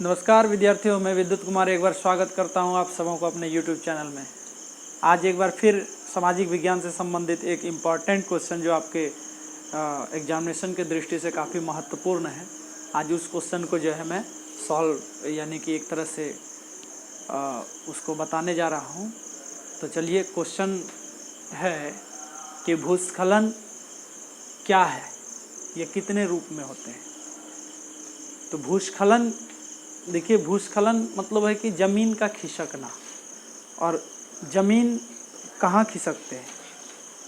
नमस्कार विद्यार्थियों, मैं विद्युत कुमार एक बार स्वागत करता हूं आप सबों को अपने YouTube चैनल में। आज एक बार फिर सामाजिक विज्ञान से संबंधित एक इम्पॉर्टेंट क्वेश्चन जो आपके एग्जामिनेशन के दृष्टि से काफ़ी महत्वपूर्ण है, आज उस क्वेश्चन को जो है मैं सॉल्व यानी कि एक तरह से उसको बताने जा रहा हूं। तो चलिए, क्वेश्चन है कि भूस्खलन क्या है, ये कितने रूप में होते हैं। तो भूस्खलन, देखिए, भूस्खलन मतलब है कि ज़मीन का खिसकना। और ज़मीन कहाँ खिसकते हैं?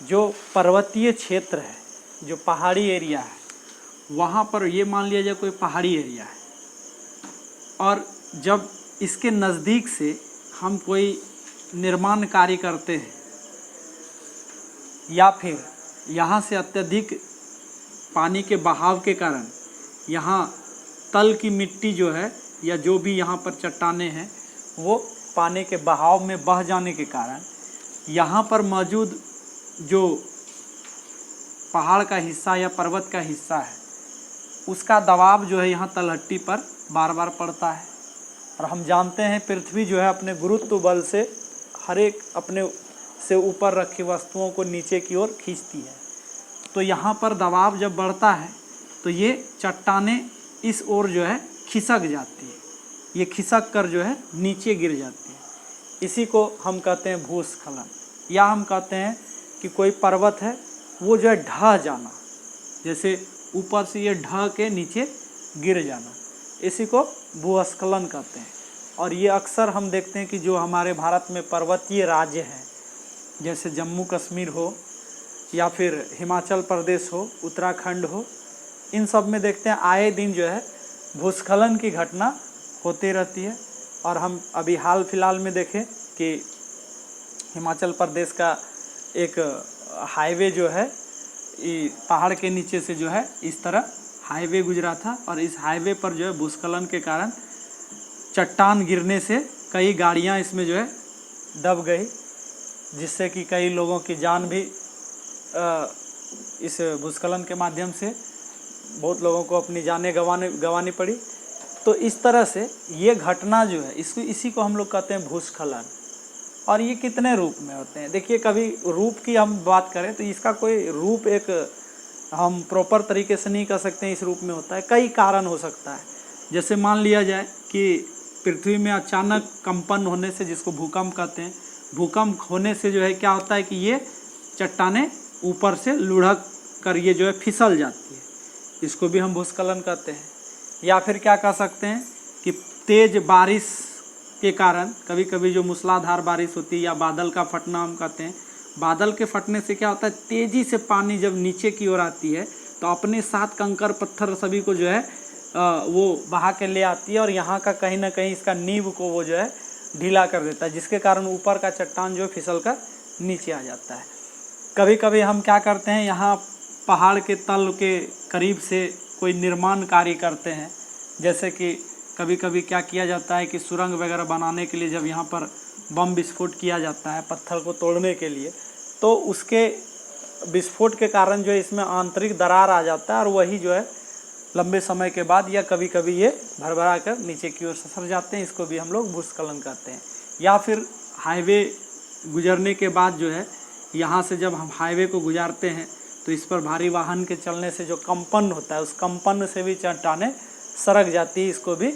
जो पर्वतीय क्षेत्र है, जो पहाड़ी एरिया है, वहाँ पर ये मान लिया जाए कोई पहाड़ी एरिया है, और जब इसके नज़दीक से हम कोई निर्माण कार्य करते हैं या फिर यहाँ से अत्यधिक पानी के बहाव के कारण यहाँ तल की मिट्टी जो है या जो भी यहाँ पर चट्टानें हैं वो पानी के बहाव में बह जाने के कारण यहाँ पर मौजूद जो पहाड़ का हिस्सा या पर्वत का हिस्सा है उसका दबाव जो है यहाँ तलहटी पर बार बार पड़ता है। और हम जानते हैं पृथ्वी जो है अपने गुरुत्व बल से हर एक अपने से ऊपर रखी वस्तुओं को नीचे की ओर खींचती है। तो यहाँ पर दबाव जब बढ़ता है तो ये चट्टानें इस ओर जो है खिसक जाती है, ये खिसक कर जो है नीचे गिर जाती है। इसी को हम कहते हैं भूस्खलन, या हम कहते हैं कि कोई पर्वत है वो जो है ढह जाना, जैसे ऊपर से ये ढह के नीचे गिर जाना, इसी को भूस्खलन कहते हैं। और ये अक्सर हम देखते हैं कि जो हमारे भारत में पर्वतीय राज्य हैं, जैसे जम्मू कश्मीर हो या फिर हिमाचल प्रदेश हो, उत्तराखंड हो, इन सब में देखते हैं आए दिन जो है भूस्खलन की घटना होती रहती है। और हम अभी हाल फिलहाल में देखें कि हिमाचल प्रदेश का एक हाईवे जो है पहाड़ के नीचे से जो है इस तरह हाईवे गुजरा था, और इस हाईवे पर जो है भूस्खलन के कारण चट्टान गिरने से कई गाड़ियां इसमें जो है दब गई, जिससे कि कई लोगों की जान भी इस भूस्खलन के माध्यम से बहुत लोगों को अपनी जानें गंवानी पड़ी। तो इस तरह से ये घटना जो है इसी को हम लोग कहते हैं भूस्खलन। और ये कितने रूप में होते हैं? देखिए, कभी रूप की हम बात करें तो इसका कोई रूप एक हम प्रॉपर तरीके से नहीं कह सकते हैं इस रूप में होता है। कई कारण हो सकता है, जैसे मान लिया जाए कि पृथ्वी में अचानक कंपन होने से, जिसको भूकंप कहते हैं, भूकंप होने से जो है क्या होता है कि ये चट्टानें ऊपर से लुढ़क कर ये जो है फिसल जाती है, इसको भी हम भूस्खलन कहते हैं। या फिर क्या कह सकते हैं कि तेज बारिश के कारण कभी कभी जो मूसलाधार बारिश होती है या बादल का फटना हम कहते हैं, बादल के फटने से क्या होता है, तेज़ी से पानी जब नीचे की ओर आती है तो अपने साथ कंकर पत्थर सभी को जो है वो बहा के ले आती है, और यहाँ का कहीं ना कहीं इसका नींव को वो जो है ढीला कर देता है, जिसके कारण ऊपर का चट्टान जो फिसल कर नीचे आ जाता है। कभी कभी हम क्या करते हैं, यहाँ पहाड़ के तल के करीब से कोई निर्माण कार्य करते हैं, जैसे कि कभी कभी क्या किया जाता है कि सुरंग वगैरह बनाने के लिए जब यहाँ पर बम विस्फोट किया जाता है पत्थर को तोड़ने के लिए, तो उसके विस्फोट के कारण जो है इसमें आंतरिक दरार आ जाता है, और वही जो है लंबे समय के बाद या कभी कभी ये भरभरा कर नीचे की ओर ससर जाते हैं, इसको भी हम लोग भूस्खलन कहते हैं। या फिर हाईवे गुजरने के बाद जो है यहाँ से जब हम हाईवे को गुजारते हैं तो इस पर भारी वाहन के चलने से जो कंपन होता है, उस कंपन से भी चट्टानें सरक जाती है, इसको भी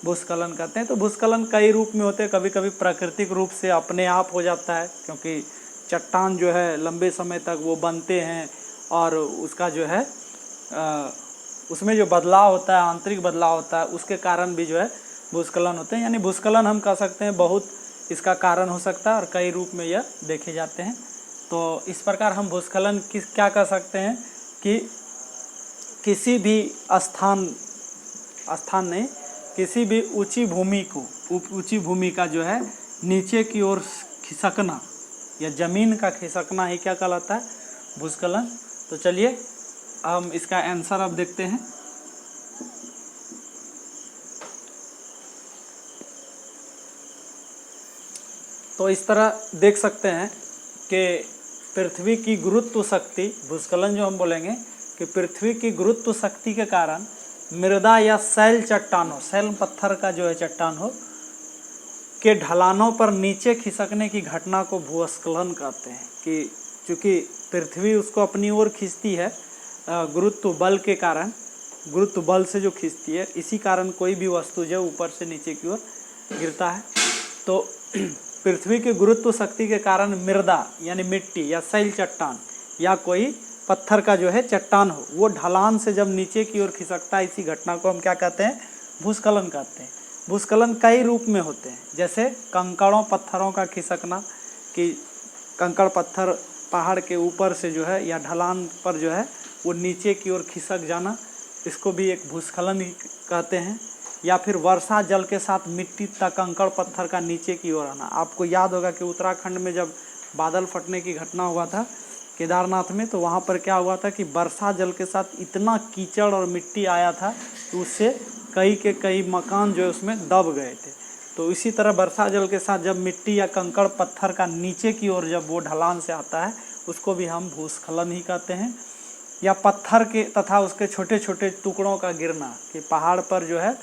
भूस्खलन कहते हैं। तो भूस्खलन कई रूप में होते हैं, कभी कभी प्राकृतिक रूप से अपने आप हो जाता है, क्योंकि चट्टान जो है लंबे समय तक वो बनते हैं और उसका जो है उसमें जो बदलाव होता है, आंतरिक बदलाव होता है, उसके कारण भी जो है भूस्खलन होते हैं। यानी भूस्खलन हम कह सकते हैं बहुत इसका कारण हो सकता है, और कई रूप में यह देखे जाते हैं। तो इस प्रकार हम भूस्खलन क्या कह सकते हैं कि किसी भी किसी भी ऊंची भूमि का जो है नीचे की ओर खिसकना या ज़मीन का खिसकना ही क्या कहलाता है, भूस्खलन। तो चलिए हम इसका आंसर अब देखते हैं। तो इस तरह देख सकते हैं कि पृथ्वी की गुरुत्व शक्ति, भूस्खलन जो हम बोलेंगे कि पृथ्वी की गुरुत्व शक्ति के कारण मृदा या शैल चट्टानों, शैल पत्थर का जो है चट्टान हो के ढलानों पर नीचे खिसकने की घटना को भूस्खलन कहते हैं। कि चूँकि पृथ्वी उसको अपनी ओर खींचती है गुरुत्व बल के कारण, गुरुत्व बल से जो खींचती है, इसी कारण कोई भी वस्तु जो ऊपर से नीचे की ओर गिरता है। तो पृथ्वी की गुरुत्व शक्ति के कारण मृदा यानी मिट्टी या शैल चट्टान या कोई पत्थर का जो है चट्टान हो, वो ढलान से जब नीचे की ओर खिसकता है, इसी घटना को हम क्या कहते हैं? भूस्खलन कहते हैं। भूस्खलन कई रूप में होते हैं, जैसे कंकड़ों पत्थरों का खिसकना, कि कंकड़ पत्थर पहाड़ के ऊपर से जो है या ढलान पर जो है वो नीचे की ओर खिसक जाना, इसको भी एक भूस्खलन ही कहते हैं। या फिर वर्षा जल के साथ मिट्टी तक कंकड़ पत्थर का नीचे की ओर आना। आपको याद होगा कि उत्तराखंड में जब बादल फटने की घटना हुआ था केदारनाथ में, तो वहाँ पर क्या हुआ था कि वर्षा जल के साथ इतना कीचड़ और मिट्टी आया था कि उससे कई के कई मकान जो है उसमें दब गए थे। तो इसी तरह वर्षा जल के साथ जब मिट्टी या कंकड़ पत्थर का नीचे की ओर जब वो ढलान से आता है, उसको भी हम भूस्खलन ही कहते हैं। या पत्थर के तथा उसके छोटे छोटे टुकड़ों का गिरना, कि पहाड़ पर जो है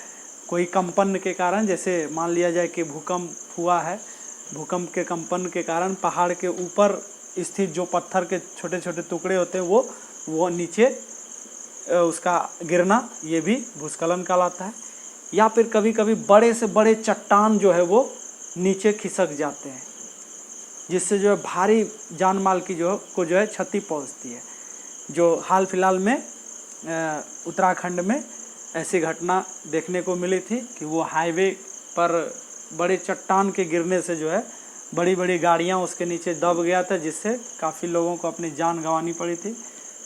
कोई कंपन के कारण, जैसे मान लिया जाए कि भूकंप हुआ है, भूकंप के कंपन के कारण पहाड़ के ऊपर स्थित जो पत्थर के छोटे छोटे टुकड़े होते हैं वो नीचे उसका गिरना, ये भी भूस्खलन कहलाता है। या फिर कभी कभी बड़े से बड़े चट्टान जो है वो नीचे खिसक जाते हैं, जिससे जो है भारी जान माल की जो है क्षति पहुंचती है। जो हाल फिलहाल में उत्तराखंड में ऐसी घटना देखने को मिली थी कि वो हाईवे पर बड़े चट्टान के गिरने से जो है बड़ी बड़ी गाड़ियां उसके नीचे दब गया था, जिससे काफ़ी लोगों को अपनी जान गंवानी पड़ी थी।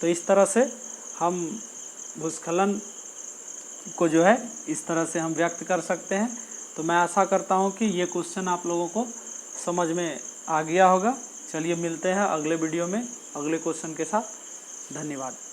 तो इस तरह से हम भूस्खलन को जो है इस तरह से हम व्यक्त कर सकते हैं। तो मैं आशा करता हूं कि ये क्वेश्चन आप लोगों को समझ में आ गया होगा। चलिए मिलते हैं अगले वीडियो में अगले क्वेश्चन के साथ। धन्यवाद।